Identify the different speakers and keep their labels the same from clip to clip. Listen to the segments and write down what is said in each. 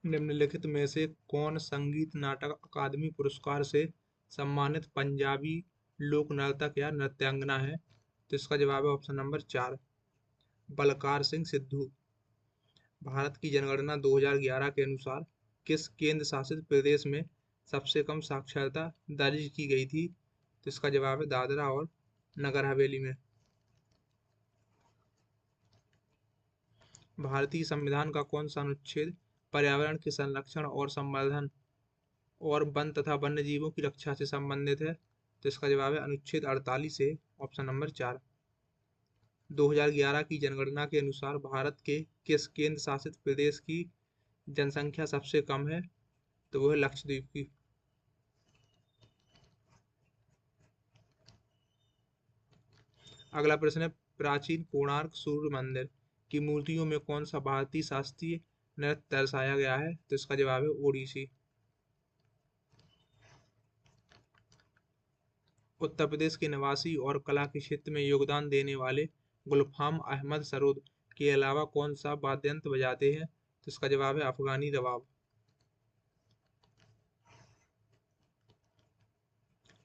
Speaker 1: निम्नलिखित में से कौन संगीत नाटक अकादमी पुरस्कार से सम्मानित पंजाबी लोक नर्तक या नृत्यांगना है? तो इसका जवाब है ऑप्शन नंबर 4, बलकार सिंह सिद्धू। भारत की जनगणना 2011 के अनुसार किस केंद्र शासित प्रदेश में सबसे कम साक्षरता दर्ज की गई थी? तो इसका जवाब है दादरा और नगर हवेली में। भारतीय संविधान का कौन सा अनुच्छेद पर्यावरण के संरक्षण और संवर्धन और वन तथा वन्य जीवों की रक्षा से संबंधित है? तो इसका जवाब है अनुच्छेद 48 है, ऑप्शन नंबर 4। 2011 की जनगणना के अनुसार भारत के किस केंद्र शासित प्रदेश की जनसंख्या सबसे कम है? तो वो है लक्षद्वीप की। अगला प्रश्न है, प्राचीन कोणार्क सूर्य मंदिर की मूर्तियों में कौन सा भारतीय शास्त्रीय नृत्य दर्शाया गया है? तो इसका जवाब है ओडिसी। उत्तर प्रदेश के निवासी और कला के क्षेत्र में योगदान देने वाले गुलफाम अहमद सरोद के अलावा कौन सा वाद्य यंत्र बजाते हैं? तो इसका जवाब है अफगानी रबाब।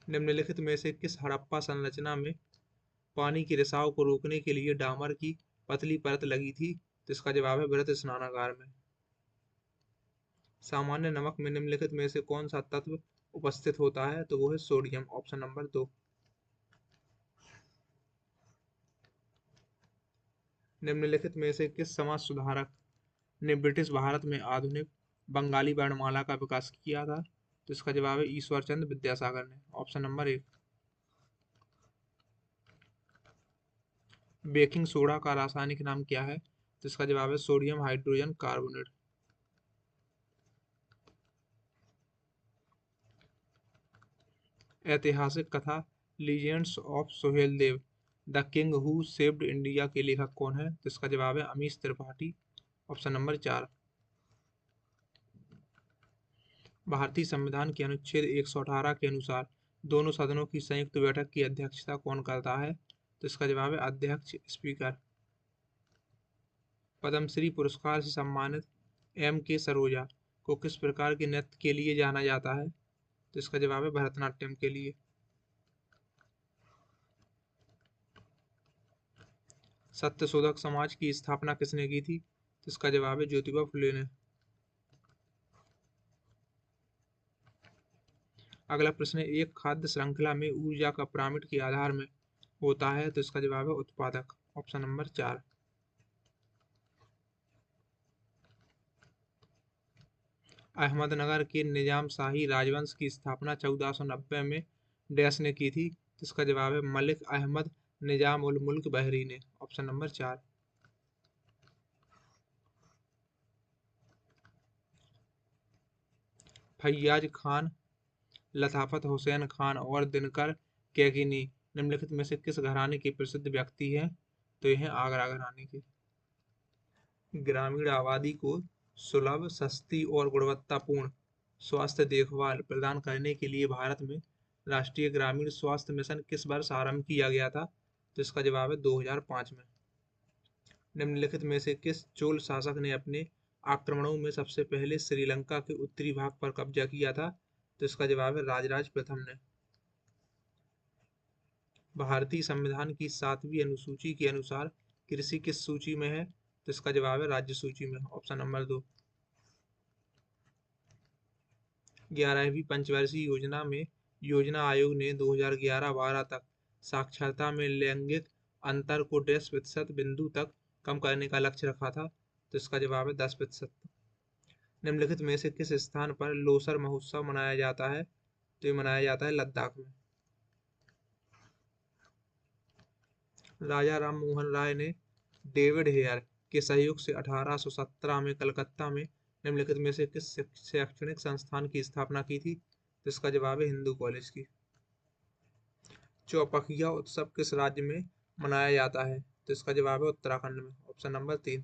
Speaker 1: निम्नलिखित में से किस हड़प्पा संरचना में पानी के रिसाव को रोकने के लिए डामर की पतली परत लगी थी? तो इसका जवाब है बृहत स्नानागार में। सामान्य नमक में निम्नलिखित में से कौन सा तत्व उपस्थित होता है? तो वो है सोडियम, ऑप्शन नंबर 2। निम्नलिखित में से किस समाज सुधारक ने ब्रिटिश भारत में आधुनिक बंगाली वर्णमाला का विकास किया था? तो इसका जवाब है ईश्वर चंद्र विद्यासागर ने, ऑप्शन नंबर 1। बेकिंग सोडा का रासायनिक नाम क्या है? तो इसका जवाब है सोडियम हाइड्रोजन कार्बोनेट। ऐतिहासिक कथा legends of Suheldev the king who saved India के लेखक कौन है? तो इसका जवाब है अमीश त्रिपाठी, ऑप्शन नंबर 4। भारतीय संविधान के अनुच्छेद 118 के अनुसार दोनों सदनों की संयुक्त बैठक की अध्यक्षता कौन करता है? तो इसका जवाब है अध्यक्ष, स्पीकर। पद्मश्री पुरस्कार से सम्मानित एम के सरोजा को किस प्रकार के नृत्य के लिए जाना जाता है? तो इसका जवाब है भरतनाट्यम के लिए। सत्यशोधक समाज की स्थापना किसने की थी? तो इसका जवाब है ज्योतिबा फुले ने। अगला प्रश्न है, एक खाद्य श्रृंखला में ऊर्जा का पिरामिड के आधार में होता है? तो इसका जवाब है उत्पादक, ऑप्शन नंबर 4। अहमदनगर के निजाम शाही राजवंश की स्थापना 1490 में डैश ने की थी? तो इसका जवाब है मलिक अहमद निजाम उल मुल्क बहरी ने, ऑप्शन नंबर 4। फैयाज खान, लताफत हुसैन खान और दिनकर कैकीनी निम्नलिखित में से किस घराने के प्रसिद्ध व्यक्ति हैं? तो यह है आगरा घराने के। ग्रामीण आबादी को सुलभ, सस्ती और गुणवत्तापूर्ण स्वास्थ्य देखभाल प्रदान करने के लिए भारत में राष्ट्रीय ग्रामीण स्वास्थ्य मिशन किस वर्ष आरंभ किया गया था? तो इसका जवाब है 2005 में। निम्नलिखित में से किस चोल शासक ने अपने आक्रमणों में सबसे पहले श्रीलंका के उत्तरी भाग पर कब्जा किया था? तो इसका जवाब है राजराज प्रथम ने। भारतीय संविधान की 7वीं अनुसूची के अनुसार कृषि किस सूची में है? तो इसका जवाब है राज्य सूची में, ऑप्शन नंबर 2। 11वीं पंचवर्षीय योजना में योजना आयोग ने 2011-12 तक साक्षरता में लैंगिक अंतर को 10% बिंदु तक कम करने का लक्ष्य रखा था? तो इसका जवाब है 10%। निम्नलिखित में से किस स्थान पर लोसर महोत्सव मनाया जाता है? तो ये मनाया जाता है लद्दाख में। राजा राम मोहन राय ने डेविड हेयर के सहयोग से 1817 में कलकत्ता में निम्नलिखित में से किस शैक्षणिक संस्थान की स्थापना की थी? तो इसका जवाब है हिंदू कॉलेज की। चौपकिया उत्सव किस राज्य में मनाया जाता है? तो इसका जवाब है उत्तराखंड में, ऑप्शन नंबर 3।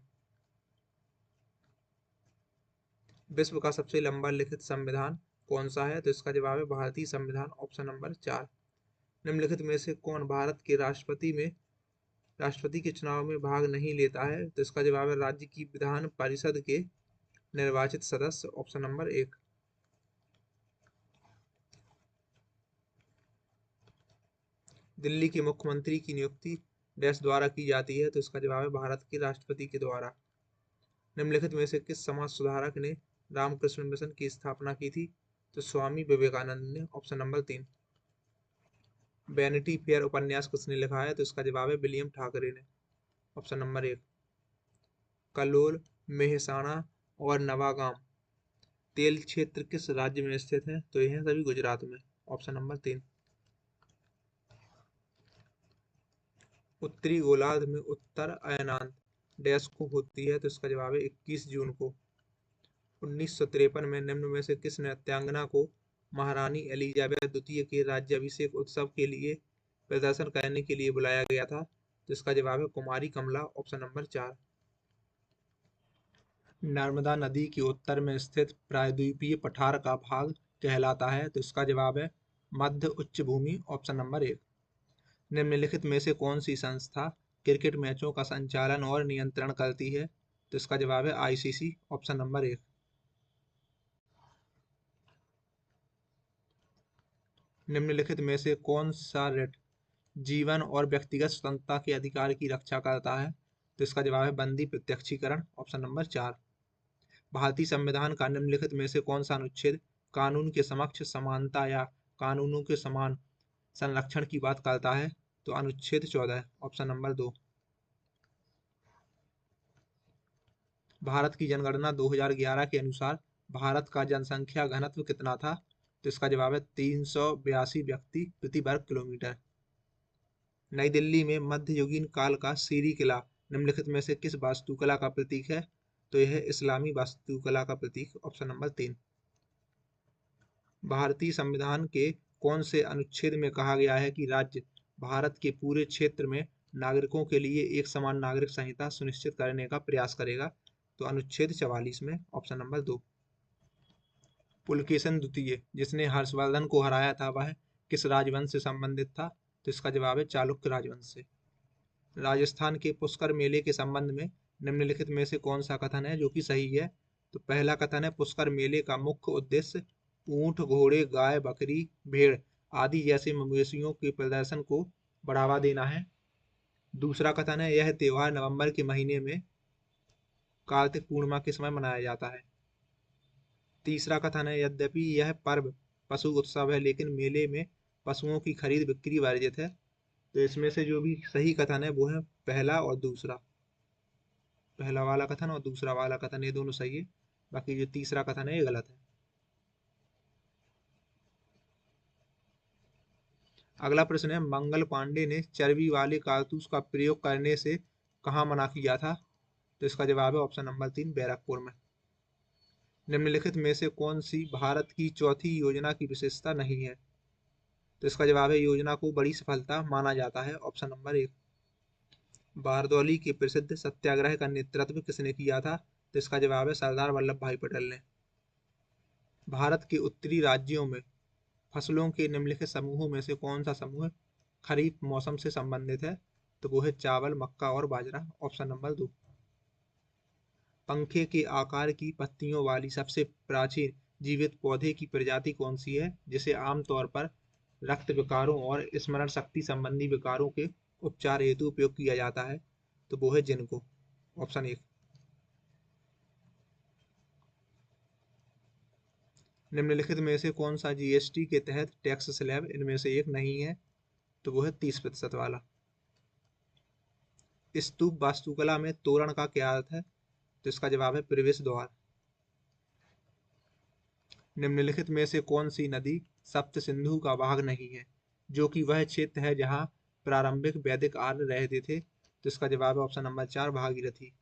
Speaker 1: विश्व का सबसे लंबा लिखित संविधान कौन सा है? तो इसका जवाब है भारतीय संविधान, ऑप्शन नंबर 4। निम्नलिखित में से कौन भारत के राष्ट्रपति के चुनाव में भाग नहीं लेता है? तो इसका जवाब है राज्य की विधान परिषद के निर्वाचित सदस्य ऑप्शन नंबर 1। दिल्ली के मुख्यमंत्री की नियुक्ति डैश द्वारा की जाती है, तो इसका जवाब है भारत के राष्ट्रपति के द्वारा। निम्नलिखित में से किस समाज सुधारक ने रामकृष्ण मिशन की स्थापना की थी, तो स्वामी विवेकानंद ने ऑप्शन नंबर 3। वैनिटी फेयर उपन्यास किसने लिखा है, तो इसका जवाब है विलियम ठाकरे ने ऑप्शन नंबर 1। कलोल, मेहसाणा और नवागाम तेल क्षेत्र किस राज्य में स्थित है, तो यह सभी गुजरात में ऑप्शन नंबर 3। उत्तरी गोलार्ध में उत्तर अयनांत डैश को होती है, तो इसका जवाब है 21 जून को। 1953 में निम्न में से किस नृत्यांगना को महारानी एलिजाबेथ द्वितीय के राज्याभिषेक उत्सव के लिए प्रदर्शन करने के लिए बुलाया गया था, तो इसका जवाब है कुमारी कमला ऑप्शन नंबर 4। नर्मदा नदी के उत्तर में स्थित प्रायद्वीपीय पठार का भाग कहलाता है, तो इसका जवाब है मध्य उच्च भूमि ऑप्शन नंबर 1। निम्नलिखित में से कौन सी संस्था क्रिकेट मैचों का संचालन और नियंत्रण करती है, तो इसका जवाब है आईसीसी ऑप्शन नंबर 1। निम्नलिखित में से कौन सा रिट जीवन और व्यक्तिगत स्वतंत्रता के अधिकार की रक्षा करता है, तो इसका जवाब है बंदी प्रत्यक्षीकरण ऑप्शन नंबर 4। भारतीय संविधान का निम्नलिखित में से कौन सा अनुच्छेद कानून के समक्ष समानता या कानूनों के समान संरक्षण की बात करता है, तो अनुच्छेद 14 ऑप्शन नंबर 2। भारत की जनगणना 2011 के अनुसार भारत का जनसंख्या घनत्व कितना था, तो इसका जवाब है 382 व्यक्ति प्रति वर्ग किलोमीटर। नई दिल्ली में मध्ययुगीन काल का सीरी किला निम्नलिखित में से किस वास्तुकला का प्रतीक है, तो यह है इस्लामी वास्तुकला का प्रतीक ऑप्शन नंबर 3। भारतीय संविधान के कौन से अनुच्छेद में कहा गया है कि राज्य भारत के पूरे क्षेत्र में नागरिकों के लिए एक समान नागरिक संहिता सुनिश्चित करने का प्रयास करेगा, तो अनुच्छेद 44 में ऑप्शन नंबर 2। पुलकेशन द्वितीय जिसने हर्षवर्धन को हराया था वह किस राजवंश से संबंधित था, तो इसका जवाब है चालुक्य राजवंश से। राजस्थान के पुष्कर मेले के संबंध में निम्नलिखित में से कौन सा कथन है जो कि सही है, तो पहला कथन है पुष्कर मेले का मुख्य उद्देश्य ऊंट, घोड़े, गाय, बकरी, भेड़ आदि जैसे मवेशियों के प्रदर्शन को बढ़ावा देना है। दूसरा कथन है यह त्योहार नवंबर के महीने में कार्तिक पूर्णिमा के समय मनाया जाता है। तीसरा कथन है यद्यपि यह पर्व पशु उत्सव है लेकिन मेले में पशुओं की खरीद बिक्री वर्जित है, तो इसमें से जो भी सही कथन है वो है पहला और दूसरा। पहला वाला कथन और दूसरा वाला कथन ये दोनों सही है, बाकी जो तीसरा कथन है ये गलत है। अगला प्रश्न है मंगल पांडे ने चर्बी वाले कारतूस का प्रयोग करने से कहाँ मना किया था, तो इसका जवाब है ऑप्शन नंबर 3 बैरकपुर में। निम्नलिखित में से कौन सी भारत की चौथी योजना की विशेषता नहीं है, तो इसका जवाब है योजना को बड़ी सफलता माना जाता है ऑप्शन नंबर 1। बारदौली के प्रसिद्ध सत्याग्रह का नेतृत्व किसने किया था, तो इसका जवाब है सरदार वल्लभ भाई पटेल ने। भारत के उत्तरी राज्यों में फसलों के निम्नलिखित समूहों में से कौन सा समूह खरीफ मौसम से संबंधित है, तो वो है चावल, मक्का और बाजरा ऑप्शन नंबर 2। पंखे के आकार की पत्तियों वाली सबसे प्राचीन जीवित पौधे की प्रजाति कौन सी है जिसे आमतौर पर रक्त विकारों और स्मरण शक्ति संबंधी विकारों के उपचार हेतु उपयोग किया जाता है, तो वो है जिनको ऑप्शन 1। निम्नलिखित में से कौन सा जीएसटी के तहत टैक्स स्लैब इनमें से एक नहीं है, तो वो है 30% वाला। स्तूप वास्तुकला में तोरण का क्या अर्थ है, तो इसका जवाब है प्रवेश द्वार। निम्नलिखित में से कौन सी नदी सप्त सिंधु का भाग नहीं है, जो कि वह क्षेत्र है जहां प्रारंभिक वैदिक आर्य रहते थे, तो इसका जवाब है ऑप्शन नंबर 4 भागीरथी।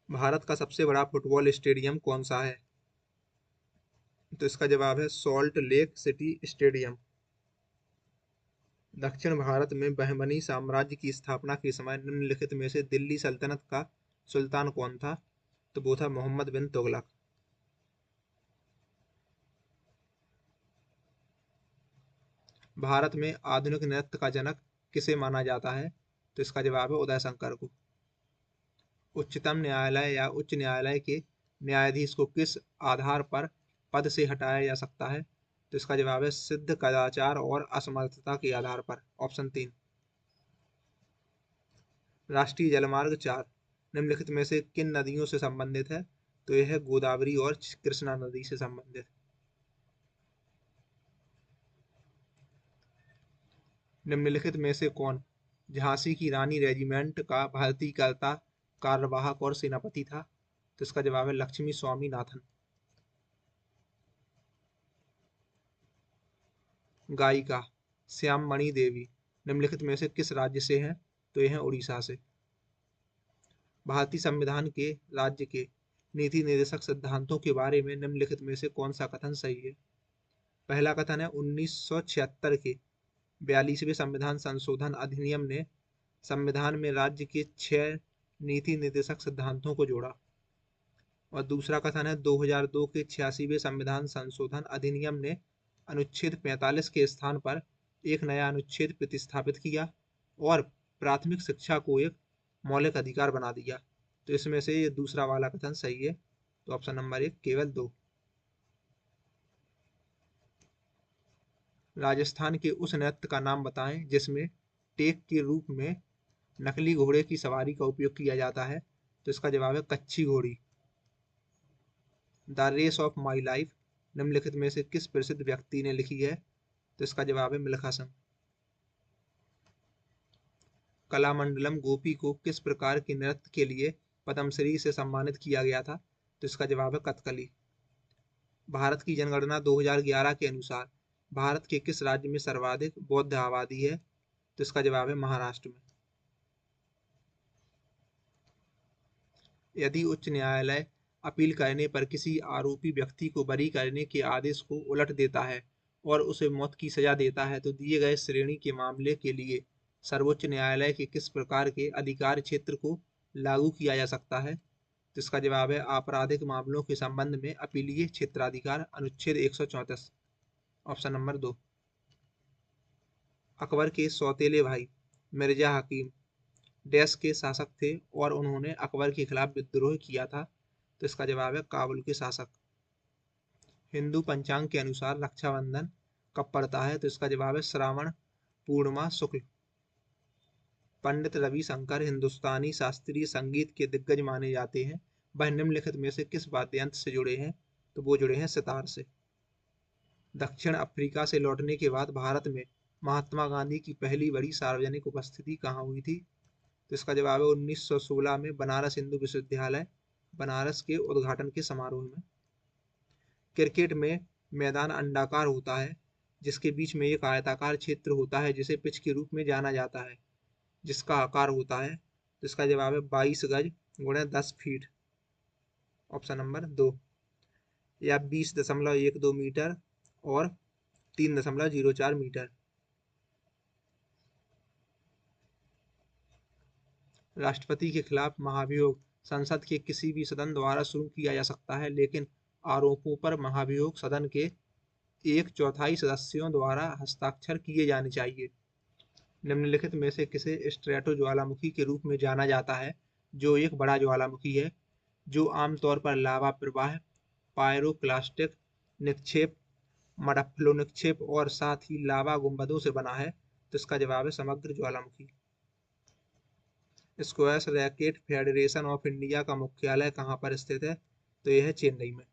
Speaker 1: भारत का सबसे बड़ा फुटबॉल स्टेडियम कौन सा है, तो इसका जवाब है सॉल्ट लेक सिटी स्टेडियम। दक्षिण भारत में बहमनी साम्राज्य की स्थापना के समय निम्नलिखित में से दिल्ली सल्तनत का सुल्तान कौन था, तो वो था मोहम्मद बिन तुगलक। भारत में आधुनिक नृत्य का जनक किसे माना जाता है, तो इसका जवाब है उदय शंकर को। उच्चतम न्यायालय या उच्च न्यायालय के न्यायाधीश को किस आधार पर पद से हटाया जा सकता है? तो इसका जवाब है सिद्ध कदाचार और असमर्थता के आधार पर, ऑप्शन 3। राष्ट्रीय जलमार्ग 4 निम्नलिखित में से किन नदियों से संबंधित है? तो यह है गोदावरी और कृष्णा नदी से संबंधित। निम्नलिखित में से कौन झांसी की रानी रेजिमेंट का भारतीयकर्ता, कार्यवाहक और सेनापति था? तो इसका जवाब है लक्ष्मी स्वामीनाथन। गायिका श्याममणि देवी निम्नलिखित में से किस राज्य से हैं? तो यह है उड़ीसा से। भारतीय संविधान के राज्य के नीति निर्देशक सिद्धांतों के बारे में निम्नलिखित में से कौन सा कथन सही है? पहला कथन है 1976 के 42वें संविधान संशोधन अधिनियम ने संविधान में राज्य के 6 नीति निर्देशक सिद्धांतों को जोड़ा। और दूसरा कथन है 2002 के 86वें संविधान संशोधन अधिनियम ने अनुच्छेद 45 के स्थान पर एक नया अनुच्छेद प्रतिस्थापित किया और प्राथमिक शिक्षा को एक मौलिक अधिकार बना दिया। तो इसमें से ये दूसरा वाला कथन सही है। तो ऑप्शन नंबर 1 केवल 2। राजस्थान के उस नृत्य का नाम बताएं जिसमें टेक के रूप में नकली घोड़े की सवारी का उपयोग किया जाता है? तो इसका जवाब है Kachchhi Ghodi. The race of my life निम्नलिखित में से किस प्रसिद्ध व्यक्ति ने लिखी है? तो इसका जवाब है मिल्खा सिंह। कलामंडलम गोपी को किस प्रकार के नृत्य के लिए पद्मश्री से सम्मानित किया गया था? तो इसका जवाब है कथकली। भारत की जनगणना 2011 के अनुसार भारत के किस राज्य में सर्वाधिक बौद्ध आबादी है? तो इसका जवाब है महाराष्ट्र में। यदि उच्च न्यायालय अपील करने पर किसी आरोपी व्यक्ति को बरी करने के आदेश को उलट देता है और उसे मौत की सजा देता है तो दिए गए श्रेणी के मामले के लिए सर्वोच्च न्यायालय के किस प्रकार के अधिकार क्षेत्र को लागू किया जा सकता है? तो इसका जवाब है आपराधिक मामलों के संबंध में अपीलीय क्षेत्राधिकार, अनुच्छेद 134, ऑप्शन नंबर 2। अकबर के सौतेले भाई मिर्जा हकीम डैश के शासक थे और उन्होंने अकबर के खिलाफ विद्रोह किया था? तो इसका जवाब है काबुल के शासक। हिंदू पंचांग के अनुसार रक्षाबंधन कब पड़ता है? तो इसका जवाब है श्रावण पूर्णिमा शुक्ल। पंडित रविशंकर हिंदुस्तानी शास्त्रीय संगीत के दिग्गज माने जाते हैं। वह निम्नलिखित में से किस वाद्य यंत्र से जुड़े हैं? तो वो जुड़े हैं सितार से। दक्षिण अफ्रीका से लौटने के बाद भारत में महात्मा गांधी की पहली बड़ी सार्वजनिक उपस्थिति कहाँ हुई थी? तो इसका जवाब है 1916 में बनारस हिंदू विश्वविद्यालय बनारस के उद्घाटन के समारोह में। क्रिकेट में मैदान अंडाकार होता है जिसके बीच में एक आयताकार क्षेत्र होता है जिसे पिच के रूप में जाना जाता है, जिसका आकार होता है। तो इसका जवाब है 22 गज गुणे 10 फीट, ऑप्शन नंबर 2। या 20.12 मीटर और 3.04 मीटर। राष्ट्रपति के खिलाफ महाभियोग संसद के किसी भी सदन द्वारा शुरू किया जा सकता है, लेकिन आरोपों पर महाभियोग सदन के 1/4 सदस्यों द्वारा हस्ताक्षर किए जाने चाहिए। निम्नलिखित में से किसे स्ट्रेटो ज्वालामुखी के रूप में जाना जाता है, जो एक बड़ा ज्वालामुखी है, जो आमतौर पर लावा प्रवाह, पायरोक्लास्टिक निक्षेप, मडफ्लो निक्षेप और साथ ही लावा गुंबदों से बना है? तो इसका जवाब है समग्र ज्वालामुखी। Squash racket federation of India का मुख्यालय कहाँ पर स्थित है? तो यह है चेन्नई में।